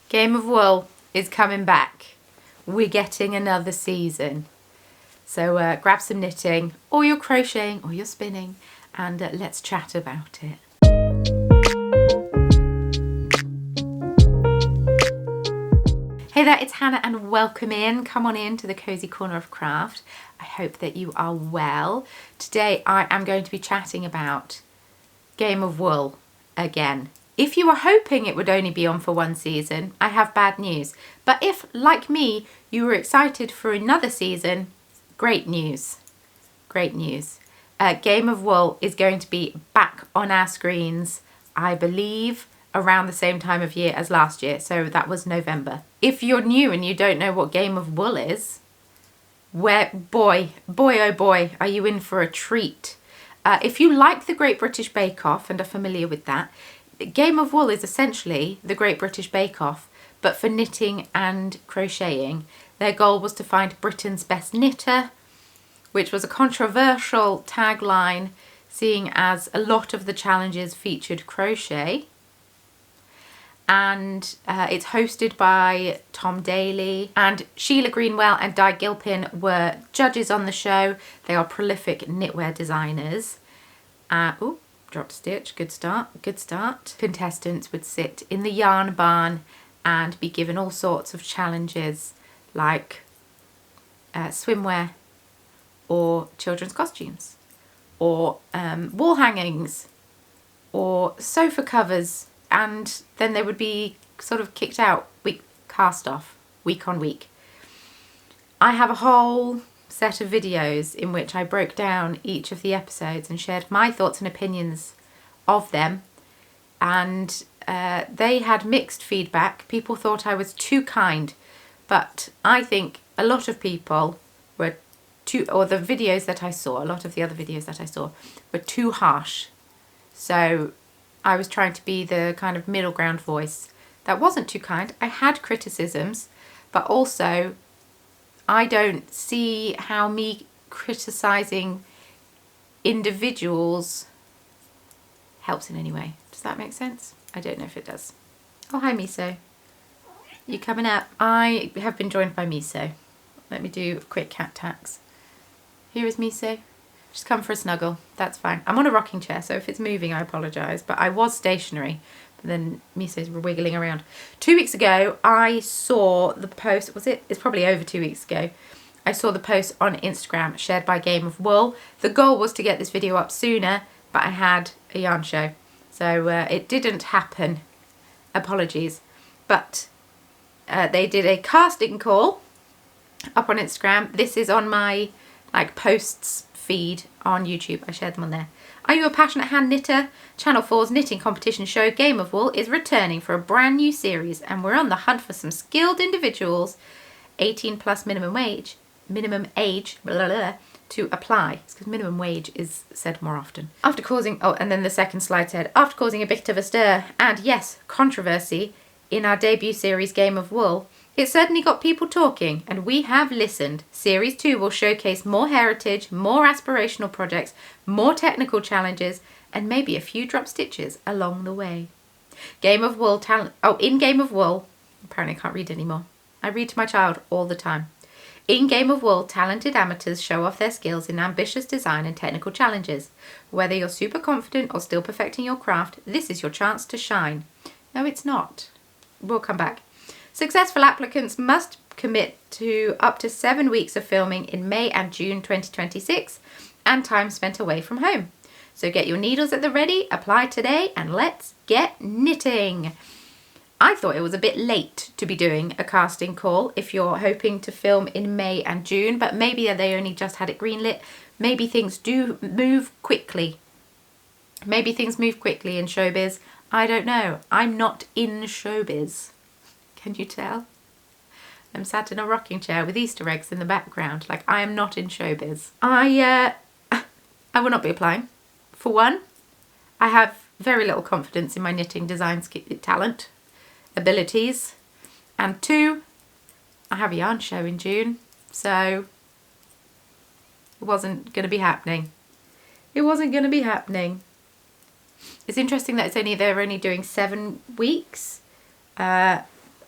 Game of Wool is coming back. We're getting another season. So grab some knitting, or you're crocheting, or you're spinning, and let's chat about it. Hey there, it's Hannah and welcome in. Come on in to the Cozy Corner of Craft. I hope that you are well. Today I am going to be chatting about Game of Wool again. If you were hoping it would only be on for one season, I have bad news. But if, like me, you were excited for another season, great news. Great news. Game of Wool is going to be back on our screens, I believe, around the same time of year as last year. So that was November. If you're new and you don't know what Game of Wool is, boy, oh boy, are you in for a treat. If you like the Great British Bake Off and are familiar with that, Game of Wool is essentially the Great British Bake Off, but for knitting and crocheting. Their goal was to find Britain's best knitter, which was a controversial tagline, seeing as a lot of the challenges featured crochet. And it's hosted by Tom Daley, and Sheila Greenwell and Di Gilpin were judges on the show. They are prolific knitwear designers. Dropped a stitch, good start. Contestants would sit in the yarn barn and be given all sorts of challenges like swimwear or children's costumes or wall hangings or sofa covers, and then they would be sort of kicked out, cast off week on week. I have a whole set of videos in which I broke down each of the episodes and shared my thoughts and opinions of them, and they had mixed feedback. People thought I was too kind, but I think a lot of people were a lot of the other videos that I saw were too harsh. So I was trying to be the kind of middle ground voice that wasn't too kind. I had criticisms, but also I don't see how me criticising individuals helps in any way. Does that make sense? I don't know if it does. Oh, hi Miso. You coming up? I have been joined by Miso. Let me do a quick cat tax. Here is Miso. She's come for a snuggle. That's fine. I'm on a rocking chair, so if it's moving, I apologise. But I was stationary. But then Miso's wiggling around. 2 weeks ago, I saw the post. It's probably over 2 weeks ago. I saw the post on Instagram shared by Game of Wool. The goal was to get this video up sooner, but I had a yarn show. So it didn't happen. Apologies. But they did a casting call up on Instagram. This is on my posts feed on YouTube. I shared them on there. Are you a passionate hand knitter? Channel 4's knitting competition show Game of Wool is returning for a brand new series, and we're on the hunt for some skilled individuals, 18 plus minimum age, to apply. It's because minimum wage is said more often. And then the second slide said, after causing a bit of a stir and, yes, controversy in our debut series Game of Wool, it certainly got people talking, and we have listened. Series 2 will showcase more heritage, more aspirational projects, more technical challenges, and maybe a few drop stitches along the way. In Game of Wool, apparently I can't read anymore. I read to my child all the time. In Game of Wool, talented amateurs show off their skills in ambitious design and technical challenges. Whether you're super confident or still perfecting your craft, this is your chance to shine. No, it's not. We'll come back. Successful applicants must commit to up to 7 weeks of filming in May and June 2026 and time spent away from home. So get your needles at the ready, apply today, and let's get knitting. I thought it was a bit late to be doing a casting call if you're hoping to film in May and June, but maybe they only just had it greenlit. Maybe things do move quickly. Maybe things move quickly in showbiz. I don't know. I'm not in showbiz. Can you tell? I'm sat in a rocking chair with Easter eggs in the background. I am not in showbiz. I will not be applying. For one, I have very little confidence in my knitting design talent, abilities. And two, I have a yarn show in June, so it wasn't going to be happening. It's interesting that they're only doing 7 weeks.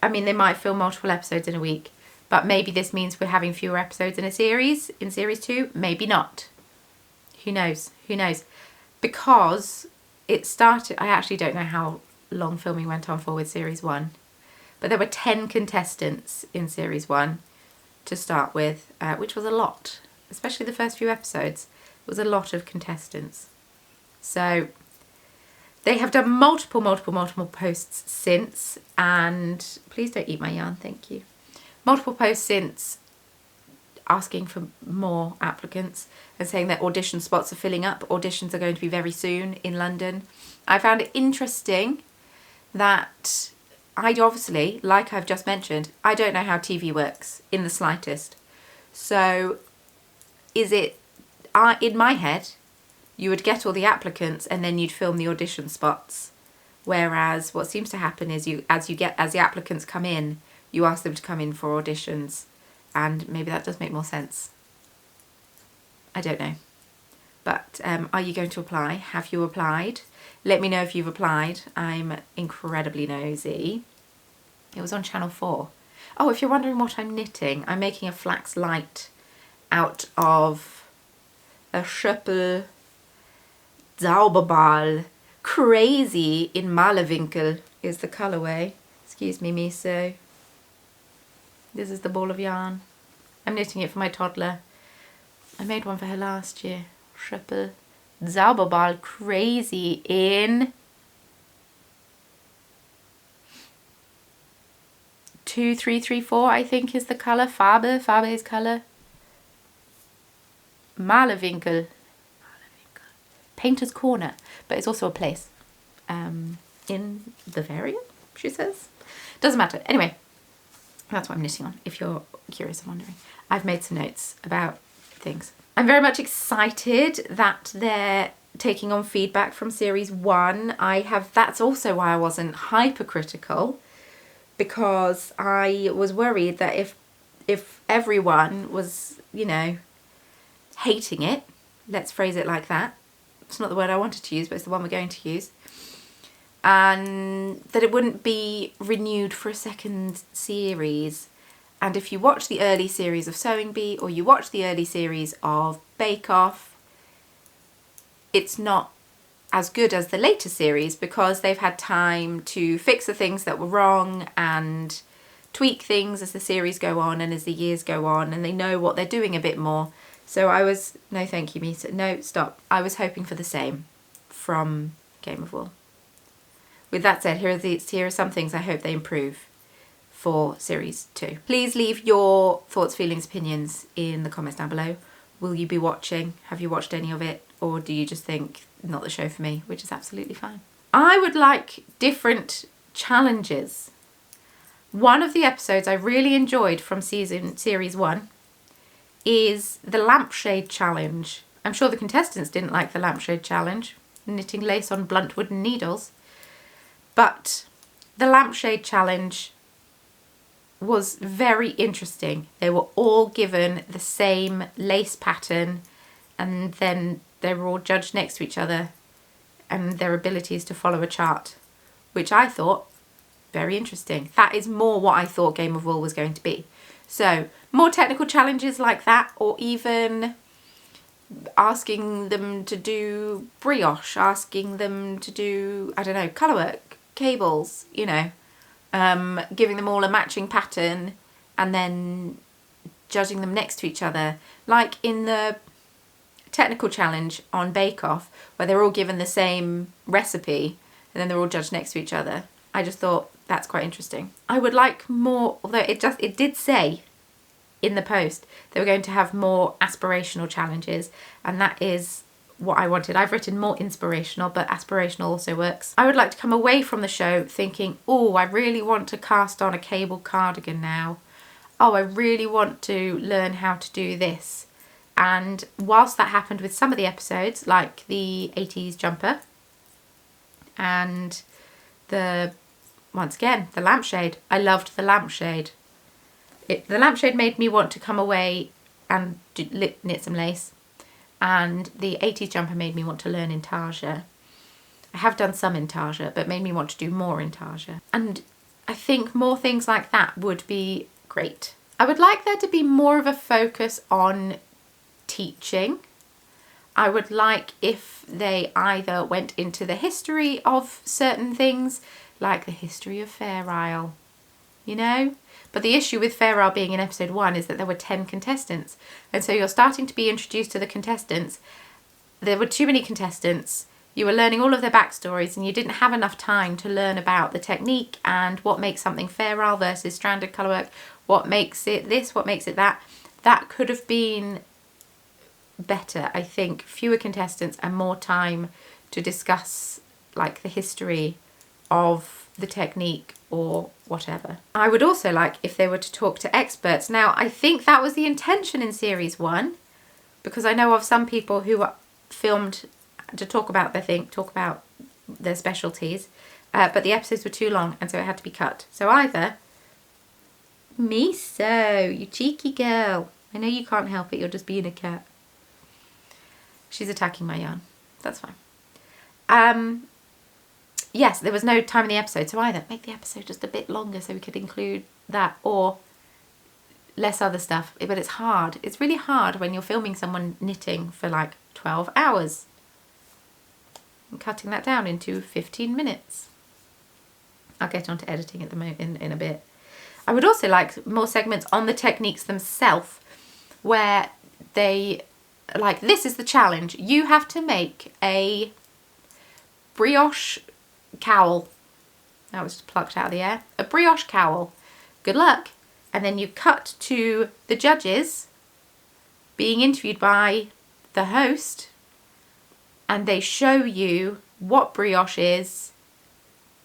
I mean, they might film multiple episodes in a week, but maybe this means we're having fewer episodes in a series, in series 2. Maybe not. Who knows? Who knows? Because it started, I actually don't know how long filming went on for with series 1, but there were 10 contestants in series 1 to start with, which was a lot, especially the first few episodes. It was a lot of contestants. So they have done multiple posts since, and please don't eat my yarn, thank you. Multiple posts since asking for more applicants and saying that audition spots are filling up. Auditions are going to be very soon in London. I found it interesting that I obviously, like I've just mentioned, I don't know how TV works in the slightest. So is it, in my head, you would get all the applicants and then you'd film the audition spots. Whereas what seems to happen is as the applicants come in, you ask them to come in for auditions. And maybe that does make more sense. I don't know. But are you going to apply? Have you applied? Let me know if you've applied. I'm incredibly nosy. It was on Channel 4. Oh, if you're wondering what I'm knitting, I'm making a flax light out of a Schöppel Zauberball. Crazy in Malewinkel is the colourway. Excuse me, Miso. This is the ball of yarn. I'm knitting it for my toddler. I made one for her last year. Schöppel Zauberball Crazy in 2334, I think is the colour. Farbe. Farbe is colour. Malewinkel. Painter's Corner. But it's also a place. In Bavaria, she says. Doesn't matter. Anyway. That's what I'm knitting on, if you're curious and wondering. I've made some notes about things. I'm very much excited that they're taking on feedback from series 1. That's also why I wasn't hypercritical, because I was worried that if everyone was, you know, hating it, let's phrase it like that. It's not the word I wanted to use, but it's the one we're going to use. And that it wouldn't be renewed for a second series. And if you watch the early series of Sewing Bee or you watch the early series of Bake Off, it's not as good as the later series because they've had time to fix the things that were wrong and tweak things as the series go on and as the years go on, and they know what they're doing a bit more. So no thank you, Misa, no, stop. I was hoping for the same from Game of Wool. With that said, here are some things I hope they improve for series 2. Please leave your thoughts, feelings, opinions in the comments down below. Will you be watching? Have you watched any of it? Or do you just think, not the show for me, which is absolutely fine. I would like different challenges. One of the episodes I really enjoyed from series 1 is the lampshade challenge. I'm sure the contestants didn't like the lampshade challenge, knitting lace on blunt wooden needles. But the lampshade challenge was very interesting. They were all given the same lace pattern and then they were all judged next to each other and their abilities to follow a chart, which I thought very interesting. That is more what I thought Game of Wool was going to be. So more technical challenges like that, or even asking them to do brioche, asking them to do, I don't know, colourwork, cables, you know, giving them all a matching pattern and then judging them next to each other, like in the technical challenge on Bake Off where they're all given the same recipe and then they're all judged next to each other. I just thought that's quite interesting. I would like more, although it did say in the post they were going to have more aspirational challenges, and that is what I wanted. I've written more inspirational, but aspirational also works. I would like to come away from the show thinking, oh, I really want to cast on a cable cardigan now. Oh, I really want to learn how to do this. And whilst that happened with some of the episodes, like the 80s jumper and once again, the lampshade. I loved the lampshade. The lampshade made me want to come away and knit some lace. And the 80s jumper made me want to learn intarsia. I have done some intarsia, but made me want to do more intarsia. And I think more things like that would be great. I would like there to be more of a focus on teaching. I would like if they either went into the history of certain things, like the history of Fair Isle, you know? But the issue with Fair Isle being in episode 1 is that there were 10 contestants. And so you're starting to be introduced to the contestants. There were too many contestants. You were learning all of their backstories and you didn't have enough time to learn about the technique and what makes something Fair Isle versus stranded colourwork, what makes it this, what makes it that. That could have been better, I think. Fewer contestants and more time to discuss like the history of the technique or whatever. I would also like if they were to talk to experts. Now, I think that was the intention in series 1, because I know of some people who are filmed to talk about their specialties, but the episodes were too long and so it had to be cut. So either Miso, you cheeky girl. I know you can't help it, you're just being a cat. She's attacking my yarn. That's fine. Yes, there was no time in the episode, so either make the episode just a bit longer so we could include that, or less other stuff. But it's hard. It's really hard when you're filming someone knitting for like 12 hours and cutting that down into 15 minutes. I'll get onto editing at the in a bit. I would also like more segments on the techniques themselves, where they, like, this is the challenge. You have to make a brioche cowl. That was plucked out of the air. A brioche cowl. Good luck. And then you cut to the judges being interviewed by the host, and they show you what brioche is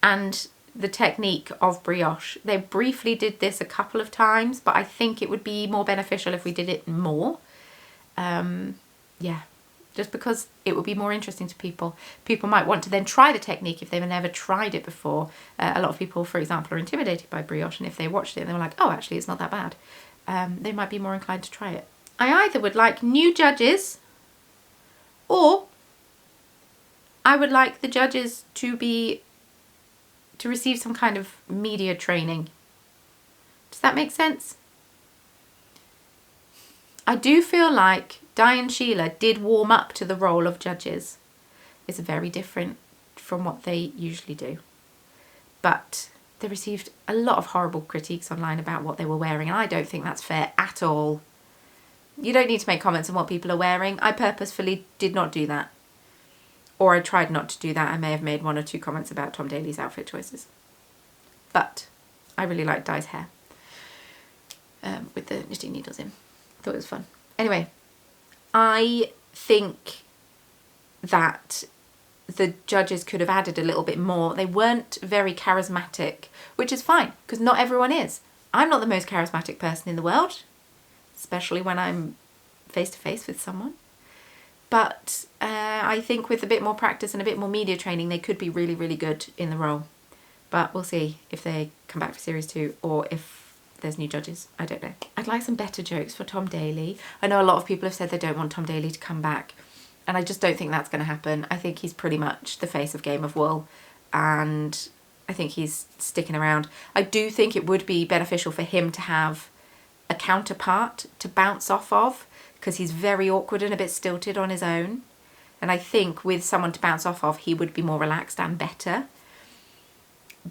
and the technique of brioche. They briefly did this a couple of times, but I think it would be more beneficial if we did it more. Yeah, just because it would be more interesting to people. People might want to then try the technique if they've never tried it before. A lot of people, for example, are intimidated by brioche, and if they watched it and they were like, oh, actually, it's not that bad, they might be more inclined to try it. I either would like new judges, or I would like the judges to receive some kind of media training. Does that make sense? I do feel like Di and Sheila did warm up to the role of judges. It's very different from what they usually do. But they received a lot of horrible critiques online about what they were wearing, and I don't think that's fair at all. You don't need to make comments on what people are wearing. I purposefully did not do that. Or I tried not to do that. I may have made 1 or 2 comments about Tom Daley's outfit choices. But I really liked Di's hair with the knitting needles in. Thought it was fun. Anyway, I think that the judges could have added a little bit more. They weren't very charismatic, which is fine, because not everyone is. I'm not the most charismatic person in the world, especially when I'm face to face with someone. But I think with a bit more practice and a bit more media training, they could be really, really good in the role. But we'll see if they come back for series 2 or if there's new judges. I don't know. I'd like some better jokes for Tom Daley. I know a lot of people have said they don't want Tom Daley to come back, and I just don't think that's going to happen. I think he's pretty much the face of Game of Wool, and I think he's sticking around. I do think it would be beneficial for him to have a counterpart to bounce off of, because he's very awkward and a bit stilted on his own. And I think with someone to bounce off of, he would be more relaxed and better.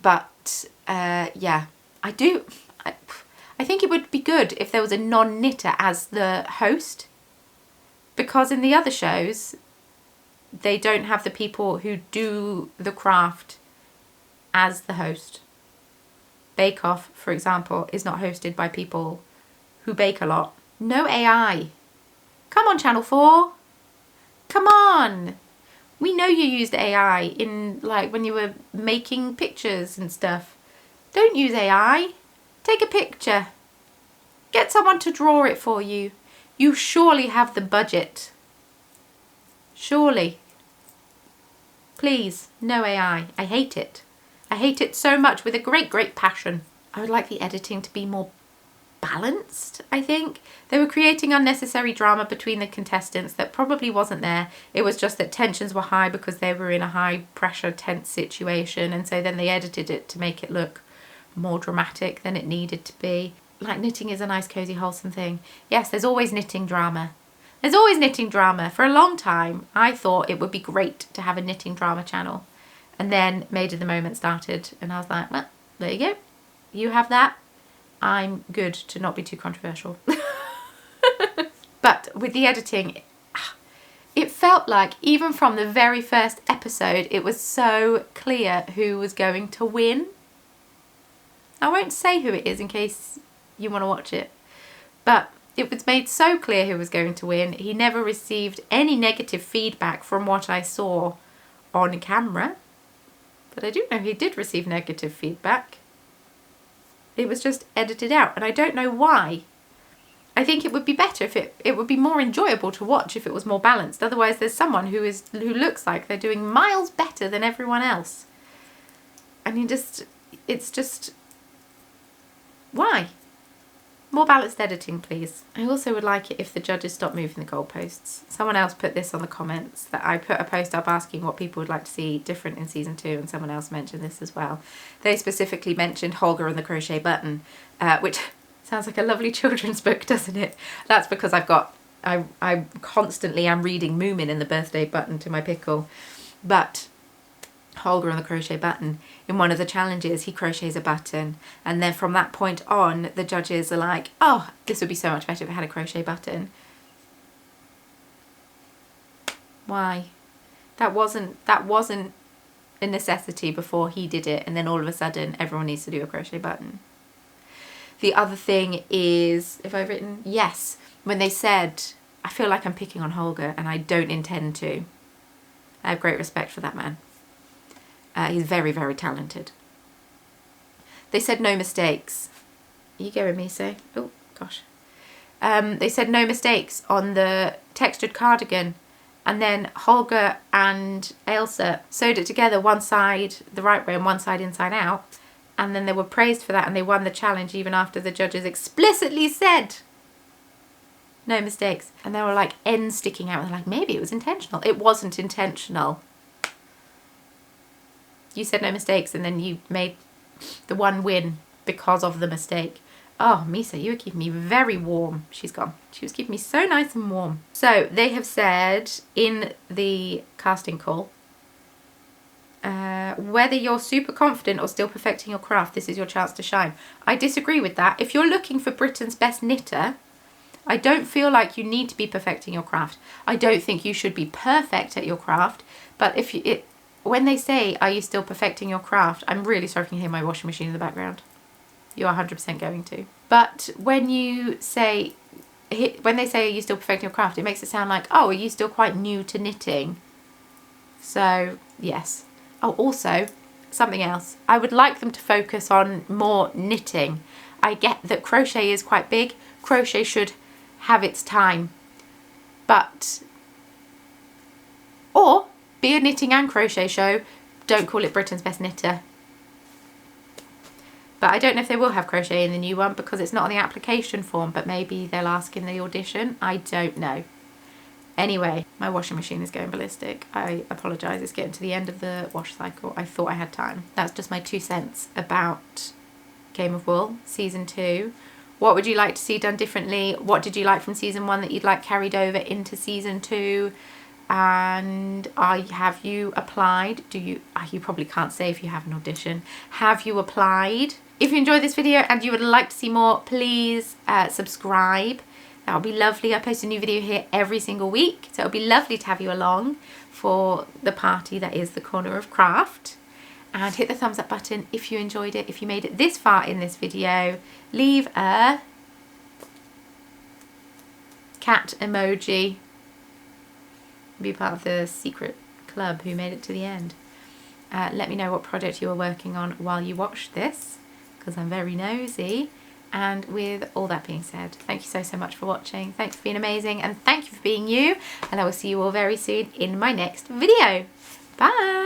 But yeah, I think it would be good if there was a non-knitter as the host, because in the other shows, they don't have the people who do the craft as the host. Bake Off, for example, is not hosted by people who bake a lot. No AI. Come on, Channel 4. Come on. We know you used AI in, like, when you were making pictures and stuff. Don't use AI. Take a picture. Get someone to draw it for you. You surely have the budget. Surely. Please, no AI. I hate it. I hate it so much with a great, great passion. I would like the editing to be more balanced, I think. They were creating unnecessary drama between the contestants that probably wasn't there. It was just that tensions were high because they were in a high pressure, tense situation, and so then they edited it to make it look more dramatic than it needed to be. Like, knitting is a nice, cozy, wholesome thing. Yes, there's always knitting drama. There's always knitting drama. For a long time, I thought it would be great to have a knitting drama channel. And then Maid of the Moment started, and I was like, well, there you go. You have that. I'm good to not be too controversial. But with the editing, it felt like, even from the very first episode, it was so clear who was going to win. I won't say who it is in case you want to watch it, but it was made so clear who was going to win. He never received any negative feedback from what I saw on camera, but I do know he did receive negative feedback. It was just edited out, and I don't know why. I think it would be better if it would be more enjoyable to watch if it was more balanced. Otherwise, there's someone who looks like they're doing miles better than everyone else, and it's just why? More balanced editing, please. I also would like it if the judges stopped moving the goalposts. Someone else put this on the comments, that I put a post up asking what people would like to see different in season 2, and someone else mentioned this as well. They specifically mentioned Holger and the Crochet Button, which sounds like a lovely children's book, doesn't it? That's because I constantly am reading Moomin in the Birthday Button to my pickle. But Holger and the Crochet Button, in one of the challenges, he crochets a button, and then from that point on, the judges are like, oh, this would be so much better if it had a crochet button. Why? That wasn't a necessity before he did it, and then all of a sudden everyone needs to do a crochet button. The other thing is, if I've written, yes, when they said, I feel like I'm picking on Holger, and I don't intend to. I have great respect for that man. He's very, very talented. They said no mistakes. You go with me, so. Oh, gosh. They said no mistakes on the textured cardigan. And then Holger and Ailsa sewed it together, one side the right way and one side inside out. And then they were praised for that, and they won the challenge even after the judges explicitly said no mistakes. And they were like ends sticking out. And they're like, maybe it was intentional. It wasn't intentional. You said no mistakes, and then you made the one win because of the mistake. Oh, Misa, you were keeping me very warm. She's gone. She was keeping me so nice and warm. So they have said in the casting call, whether you're super confident or still perfecting your craft, this is your chance to shine. I disagree with that. If you're looking for Britain's best knitter, I don't feel like you need to be perfecting your craft. I don't think you should be perfect at your craft, but when they say, are you still perfecting your craft? I'm really sorry if you can hear my washing machine in the background. You are 100% going to. But when they say, are you still perfecting your craft? It makes it sound like, oh, are you still quite new to knitting? So, yes. Oh, also, something else. I would like them to focus on more knitting. I get that crochet is quite big. Crochet should have its time. Or be a knitting and crochet show. Don't call it Britain's Best Knitter. But I don't know if they will have crochet in the new one because it's not on the application form, but maybe they'll ask in the audition. I don't know. Anyway, my washing machine is going ballistic. I apologise, it's getting to the end of the wash cycle. I thought I had time. That's just my 2 cents about Game of Wool Season 2. What would you like to see done differently? What did you like from Season 1 that you'd like carried over into Season 2? And have you applied? You probably can't say if you have an audition. Have you applied? If you enjoyed this video and you would like to see more, please subscribe. That would be lovely. I post a new video here every single week, so it would be lovely to have you along for the party that is the Corner of Craft. And hit the thumbs up button if you enjoyed it. If you made it this far in this video, leave a cat emoji. Be part of the secret club who made it to the end. Let me know what project you are working on while you watch this, because I'm very nosy. And with all that being said, thank you so much for watching. Thanks for being amazing, and thank you for being you. And I will see you all very soon in my next video. Bye!